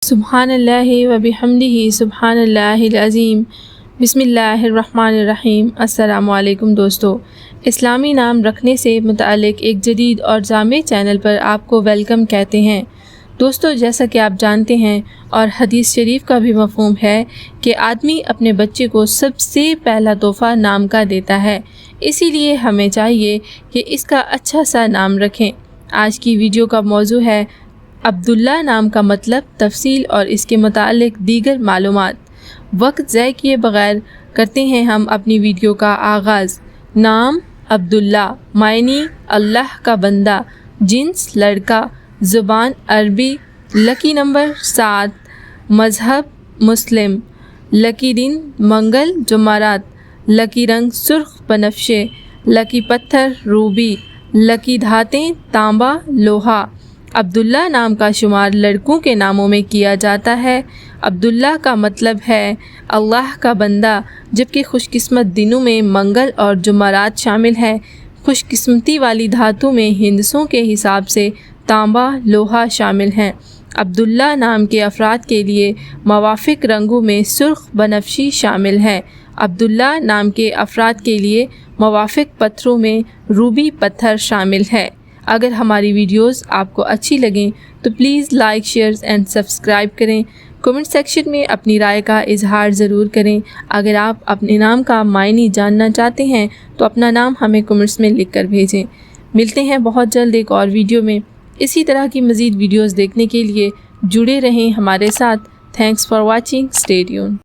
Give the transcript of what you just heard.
سبحان اللہ و بحمدہ سبحان اللہ العظیم بسم اللہ الرحمن الرحیم۔ السلام علیکم دوستو، اسلامی نام رکھنے سے متعلق ایک جدید اور جامع چینل پر آپ کو ویلکم کہتے ہیں۔ دوستو، جیسا کہ آپ جانتے ہیں اور حدیث شریف کا بھی مفہوم ہے کہ آدمی اپنے بچے کو سب سے پہلا تحفہ نام کا دیتا ہے، اسی لیے ہمیں چاہیے کہ اس کا اچھا سا نام رکھیں۔ آج کی ویڈیو کا موضوع ہے عبداللہ نام کا مطلب، تفصیل اور اس کے متعلق دیگر معلومات۔ وقت ضائع کیے بغیر کرتے ہیں ہم اپنی ویڈیو کا آغاز۔ نام عبداللہ، معنی اللہ کا بندہ، جنس لڑکا، زبان عربی، لکی نمبر 7، مذہب مسلم، لکی دن منگل جمعرات، لکی رنگ سرخ بنفشے، لکی پتھر روبی، لکی دھاتیں تانبا لوہا۔ عبداللہ نام کا شمار لڑکوں کے ناموں میں کیا جاتا ہے۔ عبداللہ کا مطلب ہے اللہ کا بندہ، جبکہ خوش قسمت دنوں میں منگل اور جمعرات شامل ہے۔ خوش قسمتی والی دھاتوں میں ہندسوں کے حساب سے تانبا لوہا شامل ہیں۔ عبداللہ نام کے افراد کے لیے موافق رنگوں میں سرخ بنفشی شامل ہے۔ عبداللہ نام کے افراد کے لیے موافق پتھروں میں روبی پتھر شامل ہے۔ اگر ہماری ویڈیوز آپ کو اچھی لگیں تو please like, share and subscribe کریں۔ کمنٹ سیکشن میں اپنی رائے کا اظہار ضرور کریں۔ اگر آپ اپنے نام کا معنی جاننا چاہتے ہیں تو اپنا نام ہمیں کمنٹس میں لکھ کر بھیجیں۔ ملتے ہیں بہت جلد ایک اور ویڈیو میں۔ اسی طرح کی مزید ویڈیوز دیکھنے کے لیے جڑے رہیں ہمارے ساتھ۔ Thanks for watching, stay tune.